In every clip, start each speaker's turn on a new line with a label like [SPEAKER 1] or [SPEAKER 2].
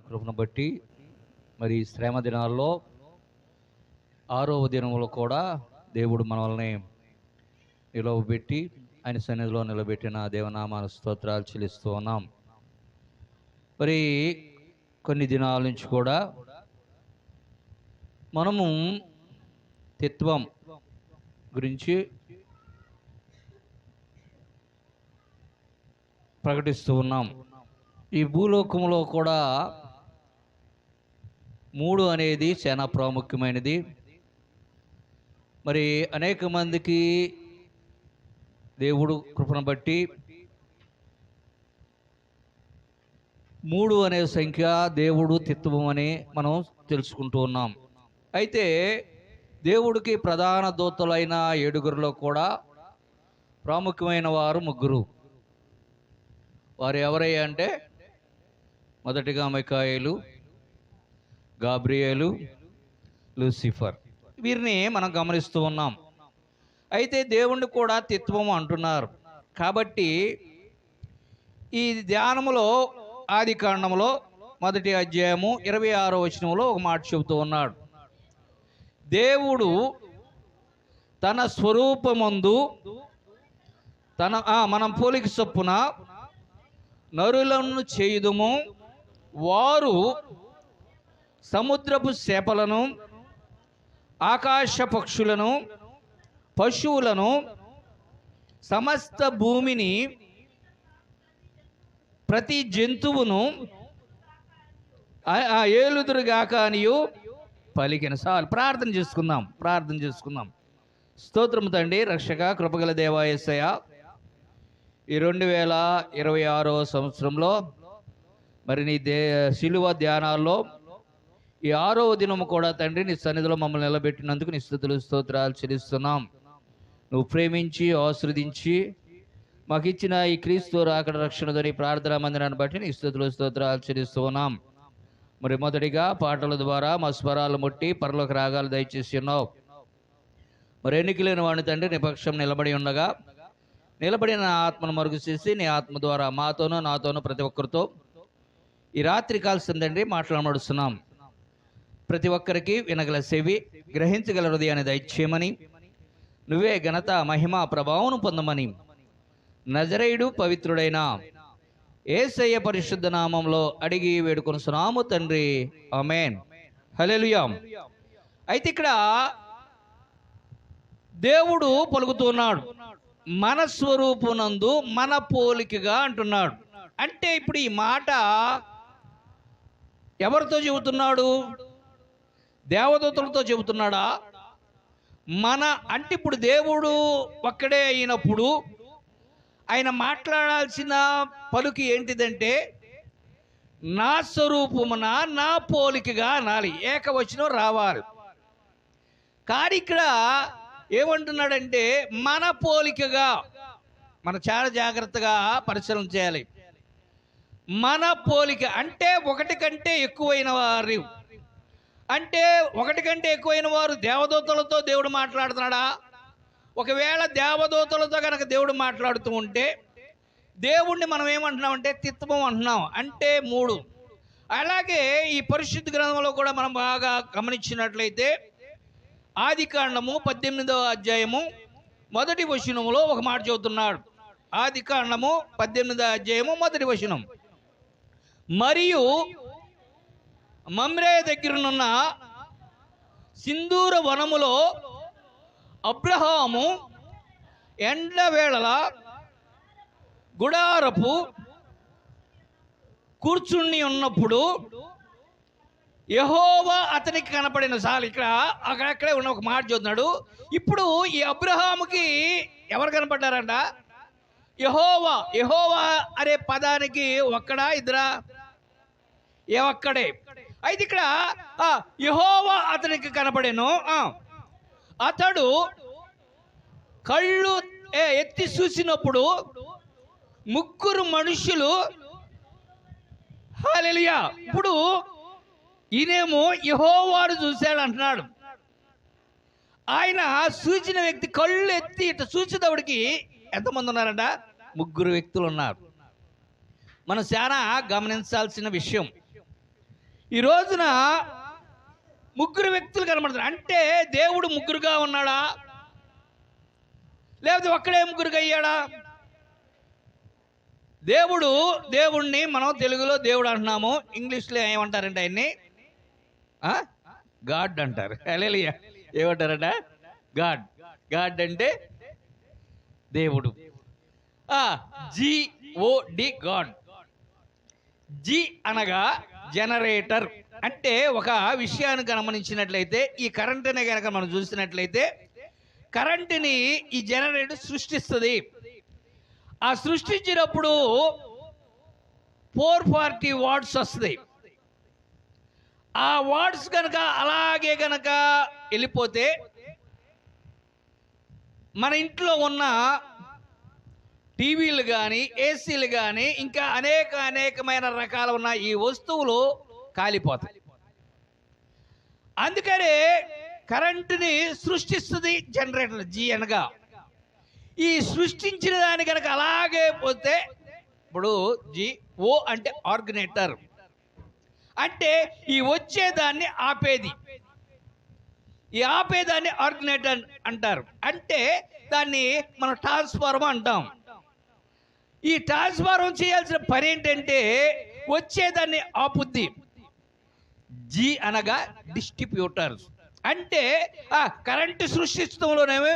[SPEAKER 1] కృపను బట్టి మరి శ్రమ దినాల్లో 6వ దినంలో కూడా దేవుడు మనల్ని నిలవబెట్టి ఆయన సన్నిధిలో నిలబెట్టిన దేవనామాన స్తోత్రాలు చెల్లిస్తూ ఉన్నాం. మరి కొన్ని దినాల నుంచి కూడా మనము తిత్వం గురించి ప్రకటిస్తూ ఉన్నాం. ఈ భూలోకంలో కూడా 3 అనేది చాలా ప్రాముఖ్యమైనది. మరి అనేక మందికి దేవుడు కృపను బట్టి 3 అనే సంఖ్య దేవుడు తిత్వం అని మనం తెలుసుకుంటూ ఉన్నాం. అయితే దేవుడికి ప్రధాన దూతలైన 7గురిలో కూడా ప్రాముఖ్యమైన వారు 3. వారు ఎవరయ్యా అంటే మొదటిగా మిఖాయేలు, గాబ్రియేలు, లూసిఫర్. వీరిని మనం గమనిస్తూ ఉన్నాం. అయితే దేవుణ్ణి కూడా తిత్వం అంటున్నారు. కాబట్టి ఈ ధ్యానములో ఆదికాండములో 1వ అధ్యాయము 26వ వచనంలో ఒక మాట చెబుతూ ఉన్నాడు. దేవుడు తన స్వరూపమందు మనం పోలిక చొప్పున నరులను చేయుదుము, వారు సముద్రపు చేపలను, ఆకాశ పక్షులను, పశువులను, సమస్త భూమిని, ప్రతి జంతువును ఏలుదురుగాక అనియు పలికిన. చాలు, ప్రార్థన చేసుకుందాం. స్తోత్రము తండ్రి, రక్షక, కృపగల దేవా యేసయ్య, ఈ 2026వ సంవత్సరంలో మరి నీ శిలువ ధ్యానాల్లో ఈ 6వ దినము కూడా తండ్రి నీ సన్నిధిలో మమ్మల్ని నిలబెట్టినందుకు నీ స్తుతులు స్తోత్రాలు చెల్లిస్తున్నాం. నువ్వు ప్రేమించి ఆశీర్వదించి మాకు ఇచ్చిన ఈ క్రీస్తు రాకడ రక్షణ నీ ప్రార్థనా మందిరాన్ని బట్టి నీ స్తుతులు స్తోత్రాలు చెల్లిస్తున్నాం. మరి మొదటిగా పాటల ద్వారా మా స్వరాలు ముట్టి పరలోక రాగాలు దయచేసి ఉన్నావు. మరి ఎన్నికలేని వాడిని తండ్రి నీ పక్షం నిలబడిన ఆత్మను మరుగు చేసి నీ ఆత్మ ద్వారా మాతోనూ నాతోనూ ప్రతి ఒక్కరితో ఈ రాత్రి కాల్సిందండి మాట్లాడమడుస్తున్నాం. ప్రతి ఒక్కరికి వినగల చెవి, గ్రహించగల హృదయాన్ని దయచేయమని, నువ్వే ఘనత, మహిమ, ప్రభావం పొందమని నజరేయుడు పవిత్రుడైన యేసయ్య పరిశుద్ధ నామంలో అడిగి వేడుకొనుచున్నాము తండ్రి, ఆమేన్. హల్లెలూయా. అయితే ఇక్కడ దేవుడు పలుకుతున్నాడు, మన స్వరూపునందు మన పోలికగా అంటున్నాడు. అంటే ఇప్పుడు ఈ మాట ఎవరితో చెబుతున్నాడు? దేవదూతలతో చెబుతున్నాడా? అంటే ఇప్పుడు దేవుడు ఒక్కడే అయినప్పుడు ఆయన మాట్లాడాల్సిన పలుకు ఏంటిదంటే నా స్వరూపమున నా పోలికగా అనాలి, ఏకవచనం రావాలి. కానీ ఇక్కడ ఏమంటున్నాడంటే మన పోలికగా. మనం చాలా జాగ్రత్తగా పరిశీలన చేయాలి. మన పోలిక అంటే ఒకటి కంటే ఎక్కువైన వారు, అంటే ఒకటి కంటే ఎక్కువైన వారు దేవదూతలతో దేవుడు మాట్లాడుతున్నాడా? ఒకవేళ దేవదూతలతో కనుక దేవుడు మాట్లాడుతూ ఉంటే దేవుణ్ణి మనం ఏమంటున్నామంటే తిత్వం అంటున్నాం, అంటే 3. అలాగే ఈ పరిశుద్ధ గ్రంథంలో కూడా మనం బాగా గమనించినట్లయితే ఆదికాండము 18వ అధ్యాయము 1వ వచనములో ఒక మాట చెబుతున్నాడు. ఆదికాండము 18వ అధ్యాయము 1వ వచనం, మరియు మమ్రే దగ్గరనున్న సింధూర వనములో అబ్రహాము ఎండవేళల గుడారపు కూర్చుని ఉన్నప్పుడు యెహోవా అతనికి కనపడిన. సార్ ఇక్కడ అక్కడక్కడే ఉన్న ఒక మాట చూస్తున్నాడు. ఇప్పుడు ఈ అబ్రహాముకి ఎవరు కనపడ్డారంట? యెహోవా అనే పదానికి ఒక్కడా ఇద్దరా? ఒక్కడే. అయితే ఇక్కడ యెహోవా అతనికి కనపడేను. అతడు కళ్ళు ఎత్తి చూసినప్పుడు 3 మనుషులు. హల్లెలూయా. ఇప్పుడు ఈయనేమో యెహోవాను చూశాడు అంటున్నాడు. ఆయన సూచిన వ్యక్తి కళ్ళు ఎత్తి ఇట్లా చూసేటప్పటికి ఎంతమంది ఉన్నారంట? 3 వ్యక్తులు ఉన్నారు. మనం చాలా గమనించాల్సిన విషయం ఈ రోజున ముగ్గురు వ్యక్తులు కనబడుతున్నారు. అంటే దేవుడు ముగ్గురుగా ఉన్నాడా, లేకపోతే ఒక్కడే ముగ్గురుగా అయ్యాడా? దేవుణ్ణి మనం తెలుగులో దేవుడు అంటున్నాము, ఇంగ్లీష్లో ఏమంటారంటే ఆయన్ని గాడ్ అంటారు. హల్లెలూయా. ఏమంటారట? గాడ్. గాడ్ అంటే దేవుడు. GOD God. జి అనగా జనరేటర్. అంటే ఒక విషయాన్ని గమనించినట్లయితే ఈ కరెంటుని కనుక మనం చూసినట్లయితే కరెంటుని ఈ జనరేటర్ సృష్టిస్తుంది. ఆ సృష్టించినప్పుడు 440 వాట్స్ వస్తుంది. ఆ వాట్స్ కనుక అలాగే కనుక వెళ్ళిపోతే మన ఇంట్లో ఉన్న టీవీలు కానీ, ఏసీలు కానీ, ఇంకా అనేకమైన రకాల ఉన్న ఈ వస్తువులు కాలిపోతాయి. అందుకనే కరెంటుని సృష్టిస్తుంది జనరేటర్. జి అనగా ఈ సృష్టించిన దాని కనుక అలాగే పోతే, ఇప్పుడు GO అంటే ఆర్గనేటర్, అంటే ఈ వచ్చేదాన్ని ఆపేది. ఈ ఆపేదాన్ని ఆర్గనేటర్ అంటారు. అంటే దాన్ని మనం ట్రాన్స్ఫార్మర్ అంటాం. ఈ ట్రాన్స్ఫార్మర్ చేయాల్సిన పని ఏంటంటే వచ్చేదాన్ని ఆపుద్ది. జి అనగా డిస్ట్రిబ్యూటర్స్. అంటే కరెంటు సృష్టించడంలోనేమో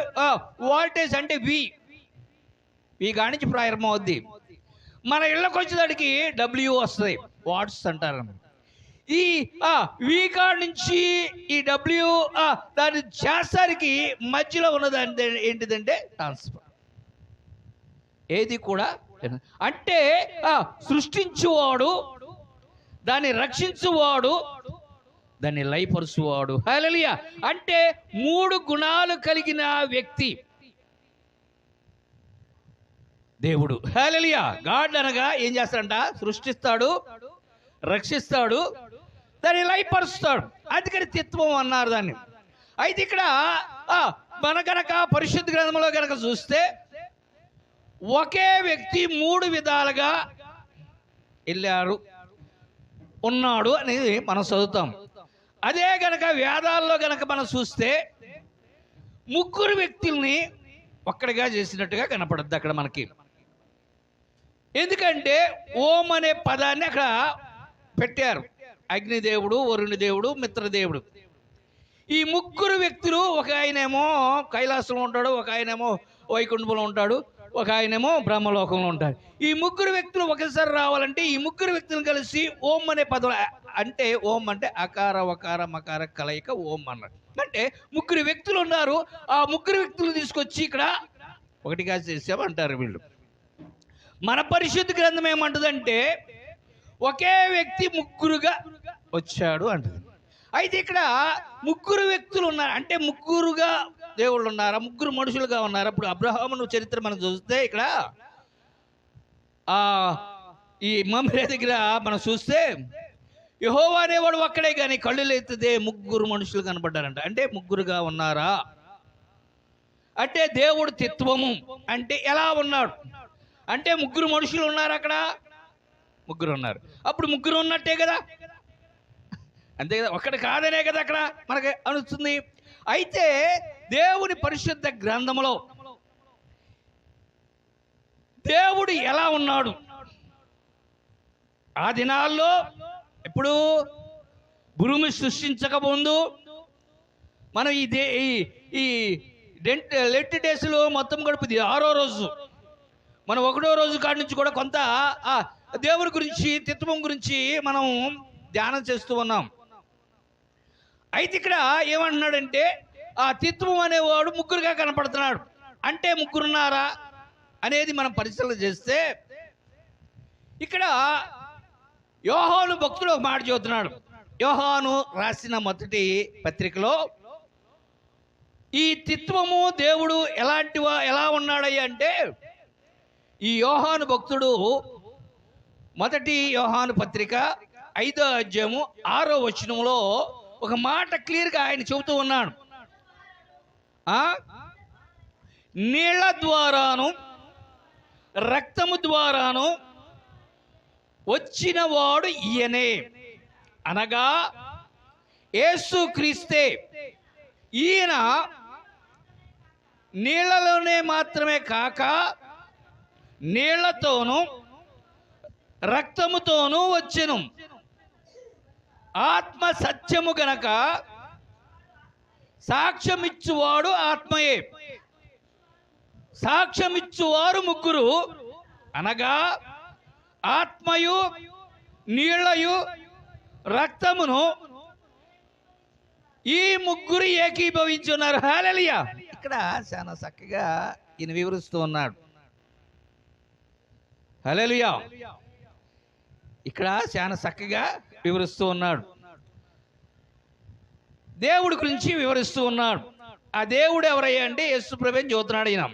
[SPEAKER 1] వోల్టేజ్ అంటే వి కానించి ప్రారంభమవుద్ది. మన ఇళ్ళకి వచ్చేదానికి W వస్తుంది, వాట్స్ అంటారు. ఈ వి కాడ నుంచి ఈ W దాన్ని చేస్తానికి మధ్యలో ఉన్నది ఏంటిదంటే ట్రాన్స్ఫర్. ఏది కూడా అంటే సృష్టించువాడు, దాన్ని రక్షించువాడు, దాన్ని లయపరుచువాడు. హల్లెలూయా. అంటే 3 గుణాలు కలిగిన వ్యక్తి దేవుడు. హల్లెలూయా. గాడ్ అనగా ఏం చేస్తాడంట? సృష్టిస్తాడు, రక్షిస్తాడు, దాన్ని లయపరుస్తాడు. అందుకని తిత్వం అన్నారు దాన్ని. అయితే ఇక్కడ మన కనుక పరిశుద్ధ గ్రంథంలో కనుక చూస్తే ఒకే వ్యక్తి 3 విధాలుగా వెళ్ళారు, ఉన్నాడు అనేది మనం చదువుతాం. అదే గనక వేదాల్లో గనక మనం చూస్తే 3 వ్యక్తుల్ని ఒక్కడిగా చేసినట్టుగా కనపడుద్ది అక్కడ మనకి. ఎందుకంటే ఓం అనే పదాన్ని అక్కడ పెట్టారు. అగ్నిదేవుడు, వరుణి దేవుడు, మిత్రదేవుడు. ఈ 3 వ్యక్తులు, ఒక ఆయనేమో కైలాసంలో ఉంటాడు, ఒక ఆయనేమో వైకుంఠంలో ఉంటాడు, ఒక ఆయనేమో బ్రహ్మలోకంలో ఉంటాడు. ఈ 3 వ్యక్తులు ఒకసారి రావాలంటే ఈ 3 వ్యక్తులు కలిసి ఓం అనే పదం, అంటే ఓం అంటే అకార వకార మకార కలయిక ఓం అన్నాడు. అంటే 3 వ్యక్తులు ఉన్నారు. ఆ 3 వ్యక్తులు తీసుకొచ్చి ఇక్కడ ఒకటిగా చేసామంటారు వీళ్ళు. మన పరిశుద్ధ గ్రంథం ఏమంటుందంటే ఒకే వ్యక్తి 3గా వచ్చాడు అంటుంది. అయితే ఇక్కడ 3 వ్యక్తులు ఉన్నారు. అంటే 3గా దేవుళ్ళు ఉన్నారా, 3 మనుషులుగా ఉన్నారా? ఇప్పుడు అబ్రహాము చరిత్ర మనం చూస్తే ఇక్కడ ఈ మమ్రే దగ్గర మనం చూస్తే యెహోవా అనేవాడు ఒక్కడే కానీ కళ్ళు లేతే 3 మనుషులు కనబడ్డారంట. అంటే 3గా ఉన్నారా? అంటే దేవుడు తిత్వము అంటే ఎలా ఉన్నాడు అంటే 3 మనుషులు ఉన్నారు అక్కడ, 3 ఉన్నారు. అప్పుడు 3 ఉన్నట్టే కదా, అంతే కదా, ఒక్కటి కాదనే కదా అక్కడ మనకి అనుస్తుంది. అయితే దేవుని పరిశుద్ధ గ్రంథంలో దేవుడు ఎలా ఉన్నాడు ఆ దినాల్లో, ఇప్పుడు భూమి సృష్టించకముందు మనం ఈ లెట్ డేస్లో మొత్తం గడుపుది 6వ రోజు. మనం 1వ రోజు కాడి నుంచి కూడా కొంత దేవుని గురించి, తిత్వం గురించి మనం ధ్యానం చేస్తూ ఉన్నాం. అయితే ఇక్కడ ఏమంటున్నాడంటే ఆ తిత్వం అనేవాడు 3గా కనపడుతున్నాడు. అంటే 3 ఉన్నారా అనేది మనం పరిశీలన చేస్తే ఇక్కడ యోహాను భక్తుడు ఒక మాట చెబుతున్నాడు. యోహాను రాసిన మొదటి పత్రికలో ఈ తిత్వము దేవుడు ఎలా ఉన్నాడయ్య అంటే, ఈ యోహాను భక్తుడు మొదటి యోహాను పత్రిక 5వ అధ్యాయము 6వ వచనంలో ఒక మాట క్లియర్గా ఆయన చెబుతూ ఉన్నాడు. నీళ్ల ద్వారాను రక్తము ద్వారాను వచ్చిన వాడు ఈయనే, అనగా యేసు క్రీస్తే. ఈయన నీళ్లలోనే మాత్రమే కాక నీళ్లతోనూ రక్తముతోనూ వచ్చెను. ఆత్మ సత్యము గనక సాక్ష్యమిచ్చువాడు ఆత్మయే. సాక్ష్యమిచ్చువారు ముగ్గురు, అనగా ఆత్మయు నీళ్లయు రక్తమును ఈ ముగ్గురు ఏకీభవించున్నారు. హల్లెలూయా. ఇక్కడ చాలా చక్కగా ఈయన వివరిస్తూ ఉన్నాడు. హల్లెలూయా. ఇక్కడ చాలా చక్కగా వివరిస్తూ ఉన్నాడు. దేవుడి గురించి వివరిస్తూ ఉన్నాడు. ఆ దేవుడు ఎవరయ్యా అంటే యేసు ప్రభుని చూస్తున్నాడు ఈయన.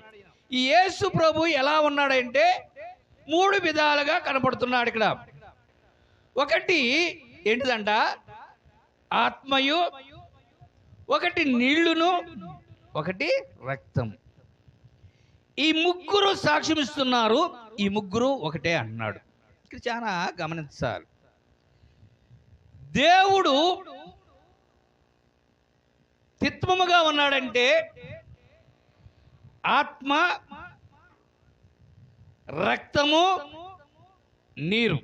[SPEAKER 1] ఈ యేసు ప్రభు ఎలా ఉన్నాడంటే 3 విధాలుగా కనపడుతున్నాడు ఇక్కడ. ఒకటి ఏంటిదంట? ఆత్మయు, ఒకటి నీళ్లును, ఒకటి రక్తం. ఈ ముగ్గురు సాక్ష్యం ఇస్తున్నారు. ఈ ముగ్గురు ఒకటే అన్నాడు. ఇక్కడ చాలా గమనించాలి. దేవుడు తిత్వముగా ఉన్నాడంటే ఆత్మ, రక్తము, నీరు,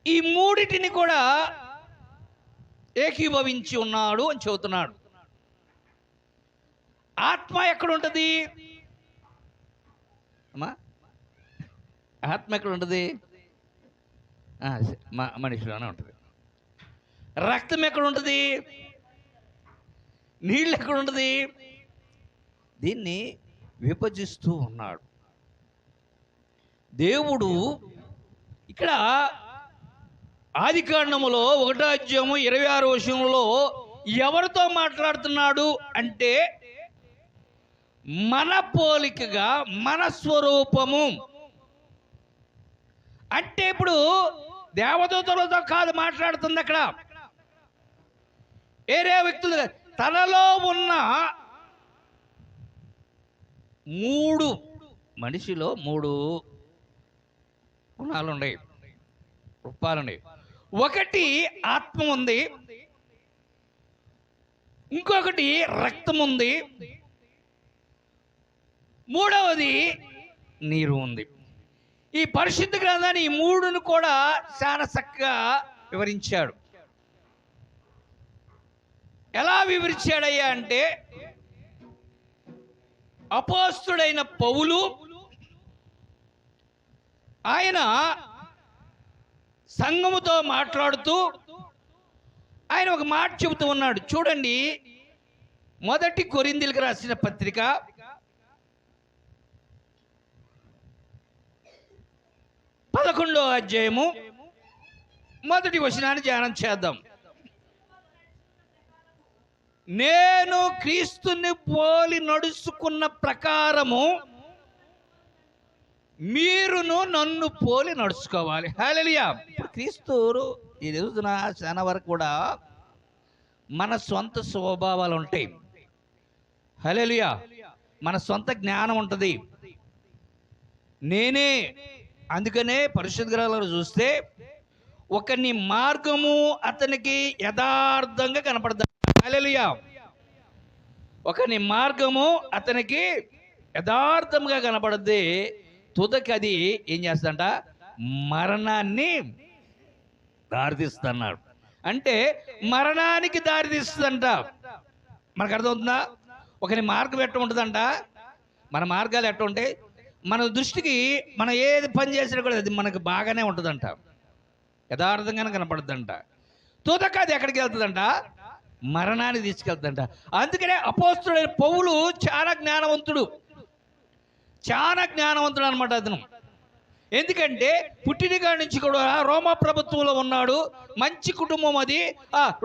[SPEAKER 1] ఈ మూడిటిని కూడా ఏకీభవించి ఉన్నాడు అని చెబుతున్నాడు. ఆత్మ ఎక్కడ ఉంటుంది అమ్మా? ఆత్మ ఎక్కడ ఉంటుంది? మనిషిలోనే ఉంటుంది. రక్తం ఎక్కడ ఉంటుంది? నీళ్ళు ఎక్కడ ఉంటుంది? దీన్ని విభజిస్తూ ఉన్నాడు దేవుడు. ఇక్కడ ఆదికాండములో 1:26 ఎవరితో మాట్లాడుతున్నాడు అంటే మన పోలికగా, మన స్వరూపము. అంటే ఇప్పుడు దేవదూతలతో కాదు మాట్లాడుతుంది అక్కడ, వేరే వ్యక్తులు. తనలో ఉన్న 3 మనిషిలో 3 గుణాలు ఉన్నాయి, రూపాలు ఉన్నాయి. ఒకటి ఆత్మ ఉంది, ఇంకొకటి రక్తం ఉంది, మూడవది నీరు ఉంది. ఈ పరిశుద్ధ గ్రంథాన్ని ఈ 3ను కూడా చాలా చక్కగా వివరించాడు. ఎలా వివరించాడయ్యా అంటే అపోస్తుడైన పౌలు ఆయన సంఘముతో మాట్లాడుతూ ఆయన ఒక మాట చెబుతూ ఉన్నాడు. చూడండి, 1 కొరింథీయులకు రాసిన పత్రిక 11వ అధ్యాయము 1వ వచనాన్ని ధ్యానం చేద్దాం. నేను క్రీస్తుని పోలి నడుచుకున్న ప్రకారము మీరును నన్ను పోలి నడుచుకోవాలి. హల్లెలూయా. క్రీస్తు ఈ రోజున చాలా వరకు కూడా మన సొంత స్వభావాలు ఉంటాయి. హల్లెలూయా. మన సొంత జ్ఞానం ఉంటుంది. నేనే అందుకనే పరిశుద్ధ గ్రంథంలో చూస్తే ఒకని మార్గము అతనికి యథార్థంగా కనపడతాడు. హల్లెలూయా. ఒకని మార్గము అతనికి యథార్థంగా కనపడద్ది. తుదకి అది ఏం చేస్తుందంట? మరణాన్ని దారితీస్తున్నాడు. అంటే మరణానికి దారితీస్తుందంట. మనకు అర్థమవుతుందా? ఒకని మార్గం ఎట్ట ఉంటుందంట? మన మార్గాలు ఎట్ట ఉంటాయి? మన దృష్టికి మనం ఏది పని చేసినా కూడా అది మనకు బాగానే ఉంటుందంట, యథార్థంగానే కనపడుతుందంట. తుదక అది ఎక్కడికి వెళ్తుందంట? మరణాన్ని తీసుకెళ్తుందంట. అందుకనే అపోస్తుడైన పౌలు చాలా జ్ఞానవంతుడు అనమాట అతను. ఎందుకంటే పుట్టినకాడి నుంచి కూడా రోమా ప్రభుత్వంలో ఉన్నాడు. మంచి కుటుంబం అది,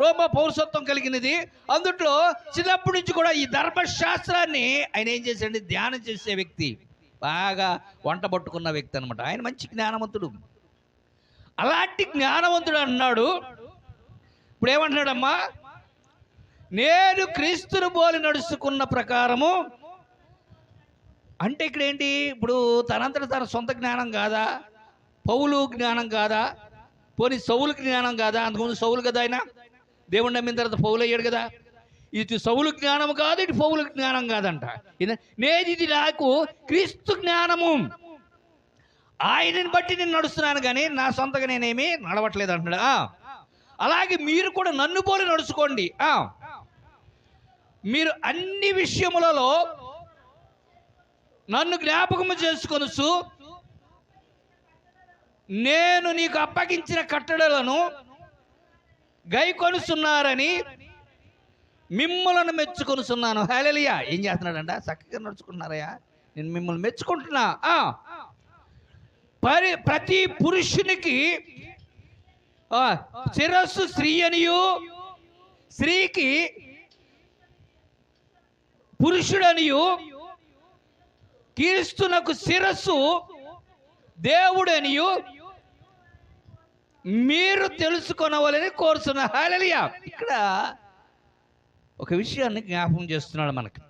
[SPEAKER 1] రోమా పౌరసత్వం కలిగినది. అందుట్లో చిన్నప్పటి నుంచి కూడా ఈ ధర్మశాస్త్రాన్ని ఆయన ఏం చేశాడు? ధ్యానం చేసే వ్యక్తి, బాగా వంట పట్టుకున్న వ్యక్తి అనమాట. ఆయన మంచి జ్ఞానవంతుడు. అలాంటి జ్ఞానవంతుడు అన్నాడు. ఇప్పుడు ఏమంటున్నాడమ్మా? నేను క్రీస్తుని పోలి నడుచుకున్న ప్రకారము. అంటే ఇక్కడ ఏంటి? ఇప్పుడు తనంతట తన సొంత జ్ఞానం కాదా? పౌలు జ్ఞానం కాదా? పోనీ సౌలు జ్ఞానం కాదా? అంతకుముందు సౌలు కదా ఆయన, దేవుడు నమ్మిన తర్వాత పౌలు అయ్యాడు కదా. ఇటు సౌలు జ్ఞానం కాదు, ఇటు పౌలు జ్ఞానం కాదంట. ఇది నాకు క్రీస్తు జ్ఞానము, ఆయనని బట్టి నేను నడుస్తున్నాను కానీ నా సొంతగా నేనేమి నడవట్లేదు అంటున్నాడు. అలాగే మీరు కూడా నన్ను పోలి నడుచుకోండి. మీరు అన్ని విషయములలో నన్ను జ్ఞాపకము చేసుకొనుచు నేను నీకు అప్పగించిన కట్టడలను గైకొనుచున్నారని మిమ్మల్ని మెచ్చుకొనుచున్నాను. హల్లెలూయా. ఏం చేస్తున్నాడంట? చక్కగా నడుచుకుంటున్నారయ్యా, నేను మిమ్మల్ని మెచ్చుకుంటున్నా. ప్రతి పురుషునికి శిరస్సు స్త్రీ అనియు, స్త్రీకి పురుషుడనియు, క్రీస్తునకు శిరస్సు దేవుడనియు మీరు తెలుసుకొనవలని కోరుతున్నా. హల్లెలూయా. ఇక్కడ ఒక విషయాన్ని జ్ఞాపకం చేస్తున్నాడు మనకి.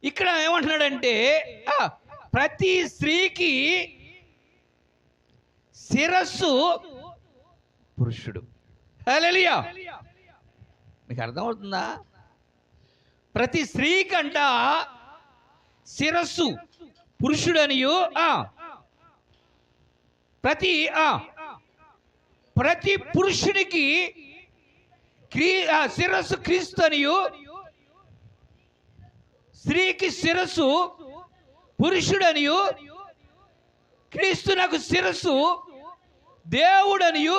[SPEAKER 1] ఇక్కడ ఏమంటున్నాడంటే ప్రతి స్త్రీకి శిరస్సు పురుషుడు. హల్లెలూయా. మీకు అర్థమవుతుందా? ప్రతి స్త్రీకంట శిరస్సు పురుషుడనియు, ప్రతి పురుషునికి శిరస్సు క్రీస్తు అనియు, స్త్రీకి శిరస్సు పురుషుడనియు, క్రీస్తునకు శిరస్సు దేవుడనియు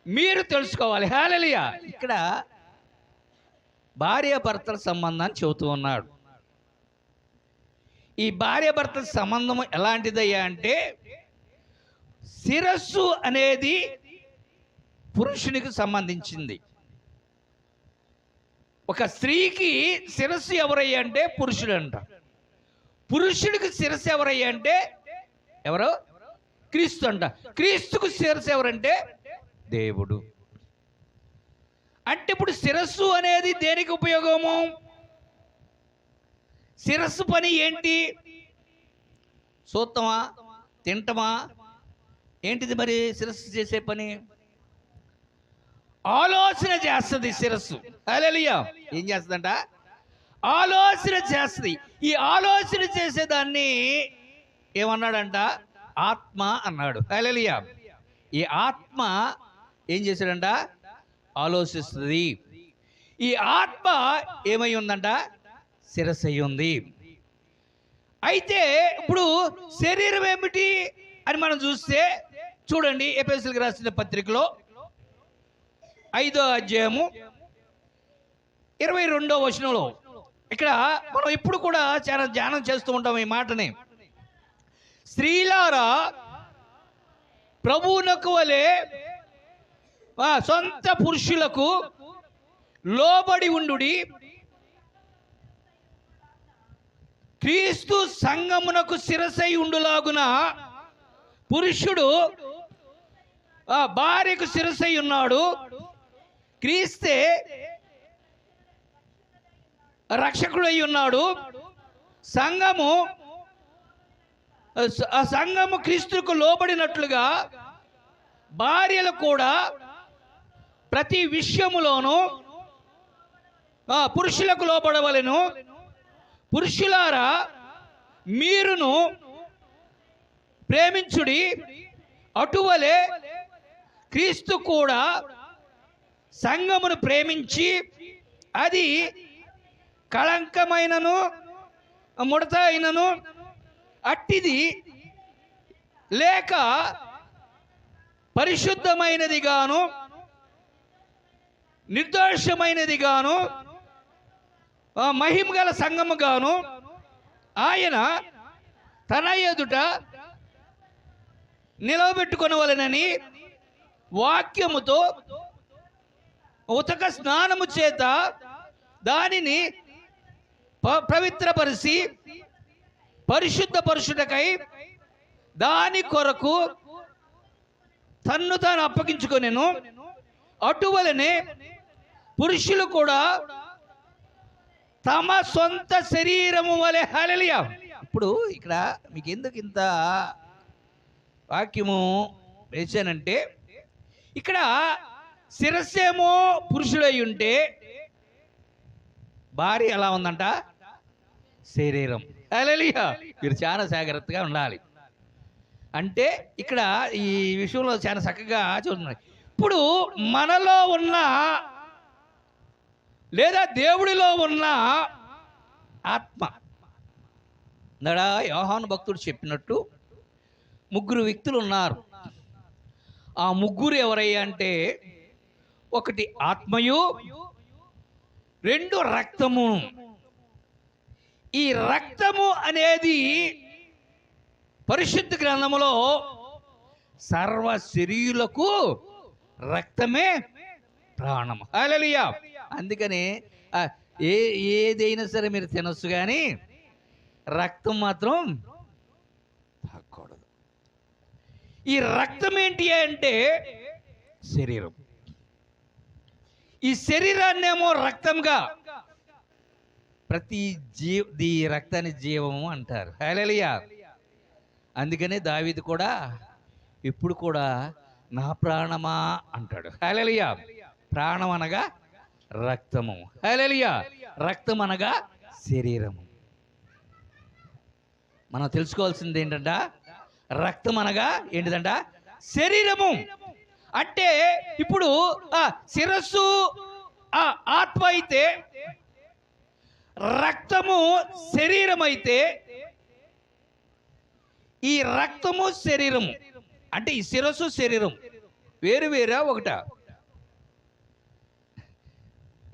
[SPEAKER 1] మీరు తెలుసుకోవాలి. హల్లెలూయా. ఇక్కడ భార్యాభర్తల సంబంధాన్ని చెబుతూ ఉన్నాడు. ఈ భార్యాభర్తల సంబంధం ఎలాంటిదయ్యా అంటే, శిరస్సు అనేది పురుషునికి సంబంధించింది. ఒక స్త్రీకి శిరస్సు ఎవరయ్యా అంటే పురుషుడు అంట. పురుషుడికి శిరస్సు ఎవరయ్యా అంటే ఎవరు? క్రీస్తు అంట. క్రీస్తుకు శిరస్సు ఎవరంటే దేవుడు. అంటే ఇప్పుడు శిరస్సు అనేది దేనికి ఉపయోగము? శిరస్సు పని ఏంటి? చూస్తామా, తింటమా, ఏంటిది మరి శిరస్సు చేసే పని? ఆలోచన చేస్తుంది శిరస్సు. హల్లెలూయా. ఏం చేస్తుందంట? ఆలోచన చేస్తుంది. ఈ ఆలోచన చేసేదాన్ని ఏమన్నాడంట? ఆత్మ అన్నాడు. హల్లెలూయా. ఈ ఆత్మ ఏం చేశాడంట? ఆలోచిస్తుంది. ఈ ఆత్మ ఏమై ఉందంట? శిరస్సు అయి ఉంది. అయితే ఇప్పుడు శరీరం ఏమిటి అని మనం చూస్తే చూడండి, ఎఫెసీయులకు రాసిన పత్రికలో 5వ అధ్యాయము 22వ వచనంలో ఇక్కడ మనం ఇప్పుడు కూడా చాలా ధ్యానం చేస్తూ ఉంటాం ఈ మాటని. స్త్రీలారా ప్రభువునకు వలె సొంత పురుషులకు లోబడి ఉండుడి, క్రీస్తు సంఘమునకు శిరసై ఉండులాగున పురుషుడు భార్యకు శిరసై ఉన్నాడు. క్రీస్తే రక్షకుడై ఉన్నాడు. సంఘము క్రీస్తుకు లోబడినట్లుగా భార్యలు కూడా ప్రతి విషయములోనూ పురుషులకు లోబడవలెను. పురుషులారా మీరును ప్రేమించుడి, అటువలే క్రీస్తు కూడా సంఘమును ప్రేమించి అది కళంకమైనను ముడత అయినను అట్టిది లేక పరిశుద్ధమైనది గాను నిర్దోషమైనది గాను మహిమ గల సంఘము గాను ఆయన తన ఎదుట నిలవబెట్టుకొనవలెనని వాక్యముతో ఉతక స్నానము చేత దానిని పవిత్రపరిచి పరిశుద్ధపరుచుటకై దాని కొరకు తన్ను తాను అప్పగించుకొనెను. అటువలనే పురుషులు కూడా తమ సొంత శరీరము వలె. హల్లెలూయా. ఇప్పుడు ఇక్కడ మీకు ఎందుకు ఇంత వాక్యము వేశానంటే ఇక్కడ శిరస్సేమో పురుషుడై ఉంటే భార్య ఎలా ఉందంట? శరీరం. హల్లెలూయా. మీరు చాలా జాగ్రత్తగా ఉండాలి. అంటే ఇక్కడ ఈ విషయంలో చాలా చక్కగా చూస్తున్నారు. ఇప్పుడు మనలో ఉన్న లేదా దేవుడిలో ఉన్న ఆత్మ నడా యోహాను భక్తుడు చెప్పినట్టు ముగ్గురు వ్యక్తులు ఉన్నారు. ఆ ముగ్గురు ఎవరయ్యా అంటే, ఒకటి ఆత్మయు, రెండు రక్తము. ఈ రక్తము అనేది పరిశుద్ధ గ్రంథములో సర్వ శరీరులకు రక్తమే ప్రాణం. హల్లెలూయా. అందుకని ఏదైనా సరే మీరు తినొచ్చు, కానీ రక్తం మాత్రం తాగకూడదు. ఈ రక్తం ఏంటి అంటే శరీరం. ఈ శరీరాన్నేమో రక్తంగా, ప్రతి ఈ రక్తాన్ని జీవము అంటారు. హల్లెలూయా. అందుకనే దావీదు కూడా ఇప్పుడు కూడా నా ప్రాణమా అంటాడు. హల్లెలూయా. ప్రాణం అనగా రక్తము. హల్లెలూయా. రక్తం అనగా శరీరము. మనం తెలుసుకోవాల్సింది ఏంటంట? రక్తం అనగా ఏంటిదంట? శరీరము. అంటే ఇప్పుడు శిరస్సు ఆత్మ అయితే, రక్తము శరీరం అయితే, ఈ రక్తము శరీరము అంటే ఈ శిరస్సు శరీరం వేరు వేరా ఒకటా?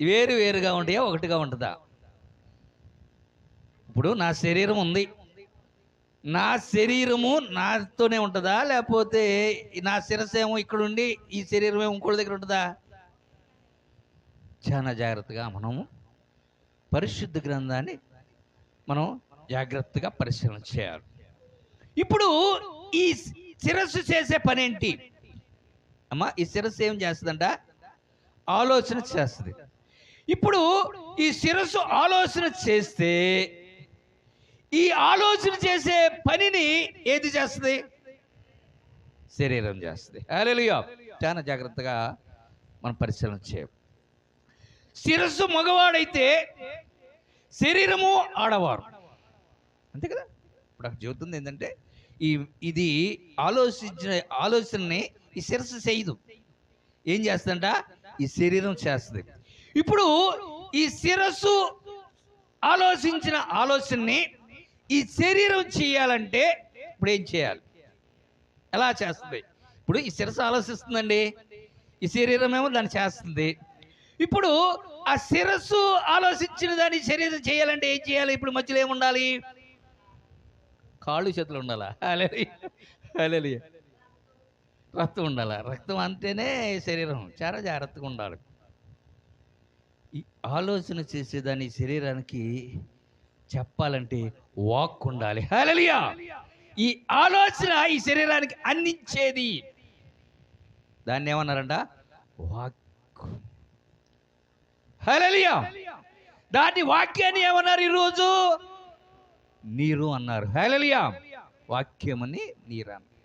[SPEAKER 1] వేరు వేరుగా ఉంటాయా, ఒకటిగా ఉంటుందా? ఇప్పుడు నా శరీరం ఉంది, నా శరీరము నాతోనే ఉంటుందా, లేకపోతే నా శిరస్సు ఏమో ఇక్కడ ఉండి ఈ శరీరం ఏమో ఇంకోటి దగ్గర ఉంటుందా? చాలా జాగ్రత్తగా మనము పరిశుద్ధ గ్రంథాన్ని మనం జాగ్రత్తగా పరిశీలన చేయాలి. ఇప్పుడు ఈ శిరస్సు చేసే పని ఏంటి అమ్మా? ఈ శిరస్సు ఏం చేస్తుందంట? ఆలోచన చేస్తుంది. ఇప్పుడు ఈ శిరస్సు ఆలోచన చేస్తే, ఈ ఆలోచన చేసే పనిని ఏది చేస్తుంది? శరీరం చేస్తుంది. హల్లెలూయా. చాలా జాగ్రత్తగా మనం పరిశీలన చేయాలి. శిరస్సు మగవాడైతే శరీరము ఆడవారు, అంతే కదా. ఇప్పుడు అక్కడ చెబుతుంది ఏంటంటే, ఇది ఆలోచనని ఈ శిరస్సు చేయదు. ఏం చేస్తుందంట? ఈ శరీరం చేస్తుంది. ఇప్పుడు ఈ శిరస్సు ఆలోచించిన ఆలోచనని ఈ శరీరం చేయాలంటే ఇప్పుడు ఏం చేయాలి? ఎలా చేస్తుంది? ఇప్పుడు ఈ శిరస్సు ఆలోచిస్తుందండి, ఈ శరీరం ఏమో దాన్ని చేస్తుంది. ఇప్పుడు ఆ శిరస్సు ఆలోచించిన దాన్ని శరీరం చేయాలంటే ఏం చేయాలి? ఇప్పుడు మధ్యలో ఏముండాలి? కాళ్ళు చేతులు ఉండాలా? హల్లెలూయా. రక్తం ఉండాలా? రక్తం అంటేనే శరీరం. చాలా జాగ్రత్తగా ఉండాలి. ఈ ఆలోచన చేసేదాన్ని శరీరానికి చెప్పాలంటే వాక్ ఉండాలి. హల్లెలూయా. ఈ ఆలోచన ఈ శరీరానికి అందించేది దాన్ని ఏమన్నారంట? వాక్. హల్లెలూయా. దాన్ని వాక్యాన్ని ఏమన్నారు ఈరోజు? నీరు అన్నారు. హల్లెలూయా. వాక్యమని నీరు అన్నారు.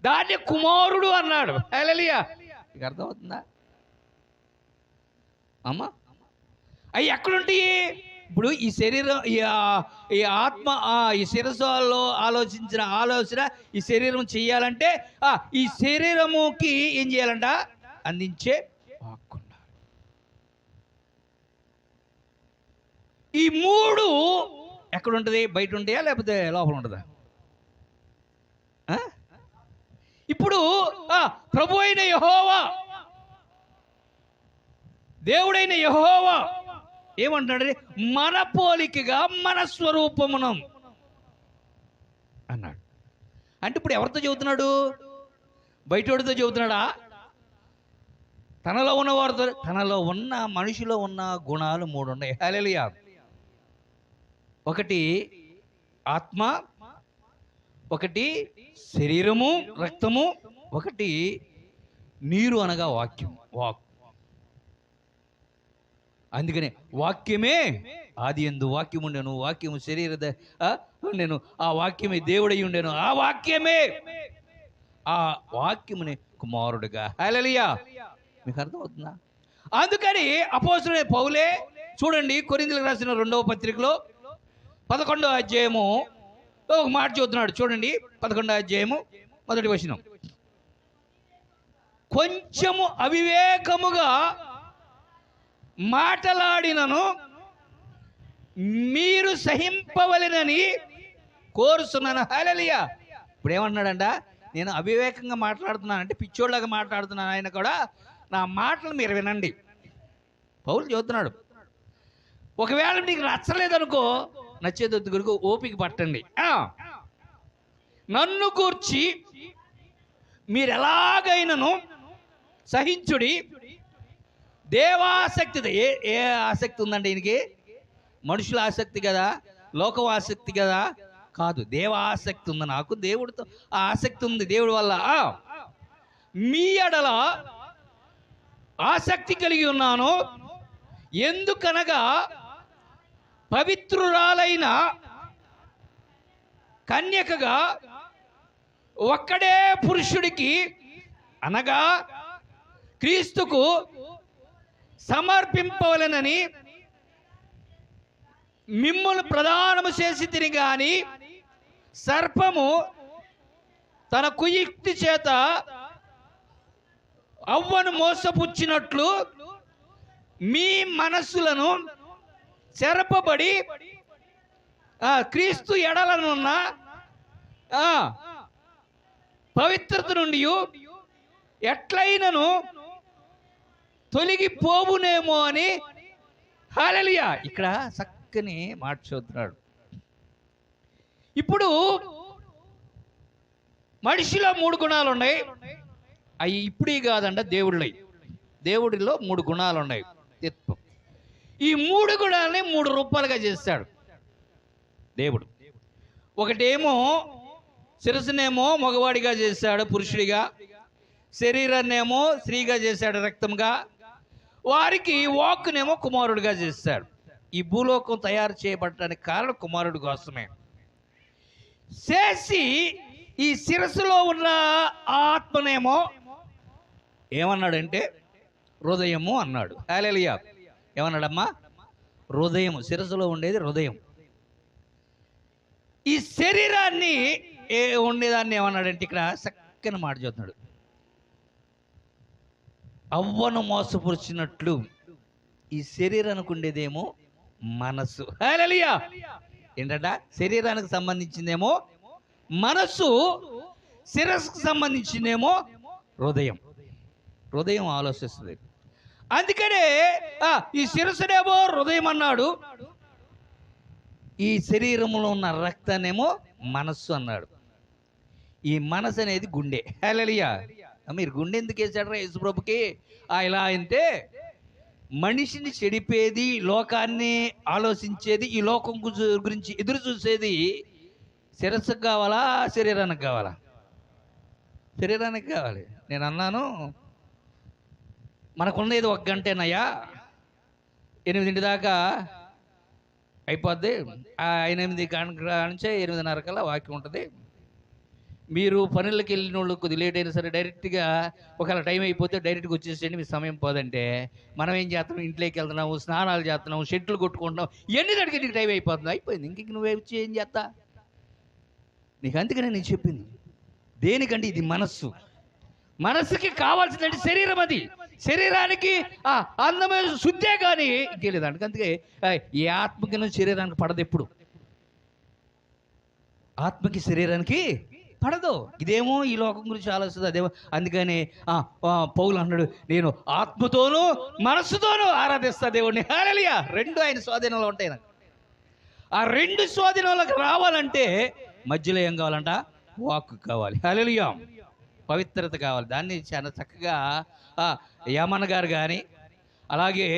[SPEAKER 1] దాన్ని కుమారుడు అన్నాడు. హల్లెలూయా. మీకు అర్థమవుతుందా అమ్మా? అవి ఎక్కడుంటాయి? ఇప్పుడు ఈ శరీరం, ఈ ఆత్మ, ఈ శిరస్సులో ఆలోచించిన ఆలోచన ఈ శరీరం చేయాలంటే ఈ శరీరముకి ఏం చేయాలంట? అందించే వాక్కు. ఈ మూడు ఎక్కడుంటుంది? బయట ఉంటాయా లేకపోతే లోపల ఉంటుందా? ఇప్పుడు ప్రభు అయిన యెహోవా, దేవుడైన యెహోవా ఏమంటాడు? మన పోలికగా మన స్వరూపమును అన్నాడు. అంటే ఇప్పుడు ఎవరితో చెబుతున్నాడు? బయటోడితో చెబుతున్నాడా? తనలో ఉన్న వారితో. తనలో ఉన్న మనిషిలో ఉన్న గుణాలు మూడు ఉన్నాయి. హల్లెలూయా. ఒకటి ఆత్మ, ఒకటి శరీరము రక్తము, ఒకటి నీరు అనగా వాక్యం. వాక్. అందుకనే వాక్యమే ఆది యందు వాక్యం ఉండెను, వాక్యము శరీర ఉండెను, ఆ వాక్యమే దేవుడై ఉండెను, ఆ వాక్యమే ఆ వాక్యముని కుమారుడుగా. హల్లెలూయా. మీకు అర్థమవుతుందా? అందుకని అపోస్తలుడైన పౌలే చూడండి, కొరింథీయులకు రాసిన 2వ పత్రికలో 11వ అధ్యాయము ఒక మాట చూస్తున్నాడు. చూడండి, 11వ అధ్యాయము 1వ వచనం. కొంచెము అవివేకముగా మాటలాడినను మీరు సహింపవలెనని కోరుతున్నాను. హల్లెలూయా. ఇప్పుడు ఏమంటున్నాడంట? నేను అవివేకంగా మాట్లాడుతున్నాను అంటే పిచ్చోళ్ళగా మాట్లాడుతున్నాను, ఆయన కూడా నా మాటలు మీరు వినండి. పౌలు చెబుతున్నాడు, ఒకవేళ నీకు నచ్చలేదనుకో, నచ్చేదొద్దు గురుకు ఓపిక పట్టండి. నన్ను కూర్చి మీరు ఎలాగైనను సహించుడి. దేవాసక్తి, ఏ ఆసక్తి ఉందండి ఈయనకి? మనుషుల ఆసక్తి కదా, లోకం ఆసక్తి కదా? కాదు, దేవాసక్తి ఉంది. నాకు దేవుడితో ఆ ఆసక్తి ఉంది, దేవుడి వల్ల. మీ ఎడల ఆసక్తి కలిగి ఉన్నాను. ఎందుకనగా పవిత్రురాలైన కన్యకగా ఒక్కడే పురుషుడికి అనగా క్రీస్తుకు సమర్పింపవలెనని మిమ్మును ప్రదానము చేసి తిని గాని సర్పము తన కుయుక్తి చేత అవ్వను మోసపుచ్చినట్లు మీ మనస్సులను చెరపబడి క్రీస్తు ఎడలనున్న పవిత్రత నుండి ఎట్లయినను తొలగిపోవునేమో అని. హల్లెలూయా. ఇక్కడ చక్కని మాట చూస్తున్నాడు. ఇప్పుడు మనిషిలో 3 గుణాలు ఉన్నాయి. అవి ఇప్పుడు కాదంట, దేవుడిలో 3 గుణాలు ఉన్నాయి. ఈ 3 గుణాలని 3 రూపాలుగా చేస్తాడు దేవుడు. ఒకటేమో శిరస్సునేమో మగవాడిగా చేశాడు, పురుషుడిగా. శరీరాన్నేమో స్త్రీగా చేశాడు, రక్తంగా. వారికి వాక్కునేమో కుమారుడిగా చేశాడు. ఈ భూలోకం తయారు చేయబడటానికి కారణం కుమారుడి కోసమే. చేసి ఈ శిరస్సులో ఉన్న ఆత్మనేమో ఏమన్నాడంటే హృదయము అన్నాడు. హల్లెలూయా. ఏమన్నాడమ్మా? హృదయము. శిరస్సులో ఉండేది హృదయం. ఈ శరీరాన్ని ఉండేదాన్ని ఏమన్నాడంటే ఇక్కడ చక్కని మాట చూస్తున్నాడు. అవ్వను మోసపరిచినట్లు ఈ శరీరానికి ఉండేదేమో మనస్సు. హల్లెలూయా. ఏంటంట? శరీరానికి సంబంధించిందేమో మనస్సు, శిరస్సుకు సంబంధించిందేమో హృదయం. హృదయం ఆలోచిస్తుంది. అందుకనే ఈ శిరస్సునేమో హృదయం అన్నాడు, ఈ శరీరంలో ఉన్న రక్తాన్నేమో మనస్సు అన్నాడు. ఈ మనసు అనేది గుండె. హల్లెలూయా. మీరు గుండె ఎందుకు వేసాడరా యేసుప్రభుకి? ఇలా అంటే మనిషిని చెడిపేది, లోకాన్ని ఆలోచించేది, ఈ లోకం గురించి ఎదురు చూసేది శిరస్సుకు కావాలా, శరీరానికి కావాలా? శరీరానికి కావాలి. నేను అన్నాను, మనకున్నది 1 గంటేనయ్యా, 8 దాకా అయిపోద్ది. 8 నుంచి 8:30 కల్లా వాక్యం ఉంటుంది. మీరు పనులకు వెళ్ళిన వాళ్ళు కొద్దిగా లేట్ అయినా సరే డైరెక్ట్గా ఒకవేళ టైం అయిపోతే డైరెక్ట్గా వచ్చేసేయండి, మీ సమయం పోదంటే మనం ఏం చేస్తున్నాం? ఇంట్లోకి వెళ్తున్నాము, స్నానాలు చేస్తున్నాము, షెడ్లు కొట్టుకుంటున్నాం, ఎన్ని దానికి నీకు టైం అయిపోతుంది. అయిపోయింది, ఇంక నువ్వే వచ్చి ఏం చేస్తా? నీకు అందుకనే నేను చెప్పింది. దేనికంటే ఇది మనస్సు. మనస్సుకి కావాల్సిందంటే శరీరం. అది శరీరానికి అందమైన శుద్ధే కానీ ఇంకేలేదు. అందుకే ఈ ఆత్మకి శరీరానికి పడదు. ఎప్పుడు ఆత్మకి శరీరానికి పడదు. ఇదేమో ఈ లోకం గురించి ఆలోచిస్తుంది, అదేమో. అందుకని పౌలు అన్నాడు, నేను ఆత్మతోనూ మనస్సుతోనూ ఆరాధిస్తా దేవుడిని. హల్లెలూయా. 2 ఆయన స్వాధీనంలో ఉంటాయి. నాకు ఆ 2 స్వాధీనంలోకి రావాలంటే మధ్యలో ఏం కావాలంట? వాక్కు కావాలి. హల్లెలూయా. పవిత్రత కావాలి. దాన్ని చాలా చక్కగా యామన్న గారు కానీ అలాగే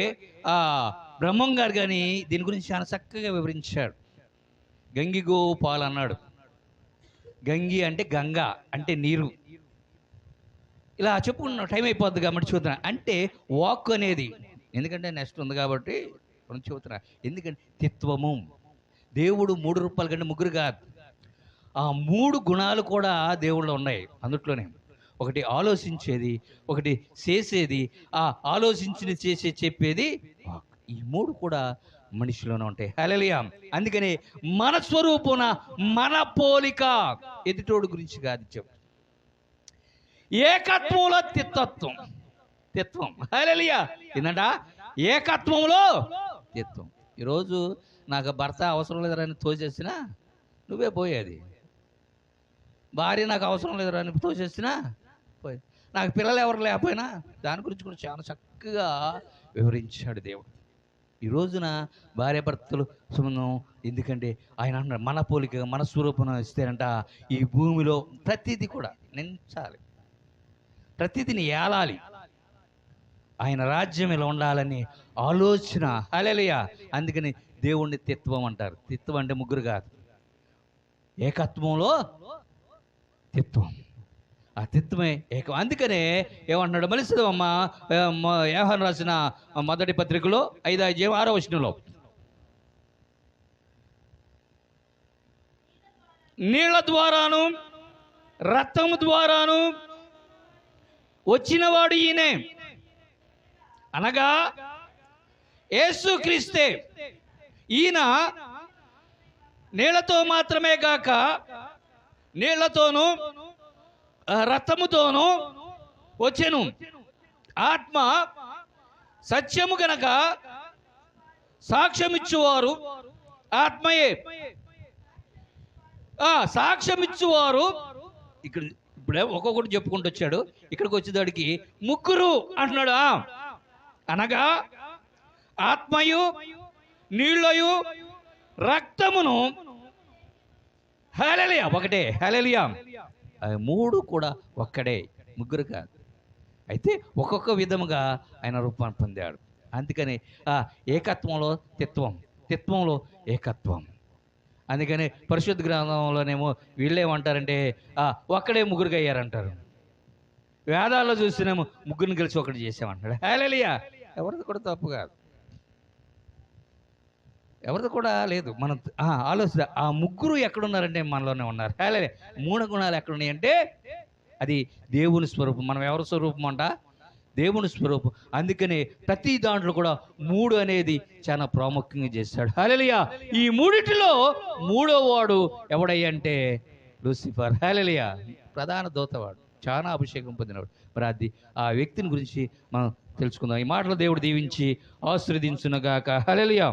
[SPEAKER 1] బ్రహ్మం గారు కానీ దీని గురించి చాలా చక్కగా వివరించాడు. గంగిగోపాల్ అన్నాడు. గంగి అంటే గంగా అంటే నీరు. ఇలా చెప్పుకున్న టైం అయిపోద్ది కాబట్టి చూద్దాం. అంటే వాక్ అనేది, ఎందుకంటే నెక్స్ట్ ఉంది కాబట్టి మనం చెబుతున్నా. ఎందుకంటే తిత్వము. దేవుడు 3 రూపాయల కంటే ముగ్గురు కాదు, ఆ 3 గుణాలు కూడా దేవుళ్ళు ఉన్నాయి అందుట్లోనే. ఒకటి ఆలోచించేది, ఒకటి చేసేది, ఆ ఆలోచించింది చేసే చెప్పేది వాక్. ఈ మూడు కూడా మనిషిలోనే ఉంటాయి. హల్లెలూయా. అందుకని మన స్వరూపున మన పోలిక, ఎదుటోడు గురించి కాదు చెప్పు. ఏకత్వంలో తిత్వం. హల్లెలూయా. ఏంటంట? ఏకత్వంలో తిత్వం. ఈరోజు నాకు భర్త అవసరం లేదురా అని తోచేసినా నువ్వే పోయేది. భార్య నాకు అవసరం లేదురా అని తోచేసినా పోయి. నాకు పిల్లలు ఎవరు లేకపోయినా దాని గురించి కూడా చాలా చక్కగా వివరించాడు దేవుడు. ఈ రోజున భార్యాభర్తలు సంబంధం, ఎందుకంటే ఆయన అన్నాడు మన పోలిక మన స్వరూపం ఇస్తేనంట ఈ భూమిలో ప్రతిదీ కూడా నించాలి, ప్రతిదిని ఏలాలి, ఆయన రాజ్యం ఇలా ఉండాలని ఆలోచన. హల్లెలూయా. అందుకని దేవుణ్ణి తిత్వం అంటారు. తిత్వం అంటే ముగ్గురు కాదు, ఏకత్వంలో తిత్వం. ఆ తిత్వమే ఏకం. అందుకనే ఏమంటున్నాడు మలిసిదమ్మ యోహాను రాసిన మొదటి పత్రికలో 5:6 నీళ్ల ద్వారాను రక్తము ద్వారాను వచ్చినవాడు ఈయనే, అనగా యేసుక్రీస్తే. ఈయన నీళ్లతో మాత్రమే కాక నీళ్లతోనూ రక్తముతోనూ వచ్చెను. ఆత్మ సత్యము గనక సాక్ష్యమిచ్చువారు ఆత్మయే. సాక్ష్యమిచ్చువారు ఇక్కడ ఇప్పుడే ఒక్కొక్కటి చెప్పుకుంటూ వచ్చాడు. ఇక్కడికి వచ్చేదాడికి ముగ్గురు అంటున్నాడు. అనగా ఆత్మయు నీళ్ళయు రక్తమును. హల్లెలూయా. ఒకటే. హల్లెలూయా. మూడు కూడా ఒక్కడే, ముగ్గురు కాదు. అయితే ఒక్కొక్క విధముగా ఆయన రూపాన్ని పొందాడు. అందుకని ఏకత్వంలో తిత్వంలో ఏకత్వం. అందుకని పరిశుద్ధ గ్రంథంలోనేమో వీళ్ళేమంటారంటే ఒక్కడే ముగ్గురుగా అయ్యారంటారు. వేదాల్లో చూస్తేనేమో ముగ్గురిని కలిసి ఒకటి చేసామంటాడు. హల్లెలూయా. ఎవరిది కూడా తప్పు కాదు, ఎవరిది కూడా లేదు. మనం ఆలోచన ఆ ముగ్గురు ఎక్కడున్నారంటే మనలోనే ఉన్నారు. హల్లెలూయా. మూడు గుణాలు ఎక్కడున్నాయంటే అది దేవుని స్వరూపం. మనం ఎవరి స్వరూపం అంట? దేవుని స్వరూపం. అందుకని ప్రతి దాంట్లో కూడా మూడు అనేది చాలా ప్రాముఖ్యంగా చేశాడు. హల్లెలూయా. ఈ మూడిటిలో మూడో వాడు ఎవడయ్యంటే లూసిఫర్. హల్లెలూయా. ప్రధాన దూతవాడు, చాలా అభిషేకం పొందినవాడు. మరి అది ఆ వ్యక్తిని గురించి మనం తెలుసుకుందాం. ఈ మాటలు దేవుడు దీవించి ఆశీర్వదించునుగాక. హల్లెలూయా.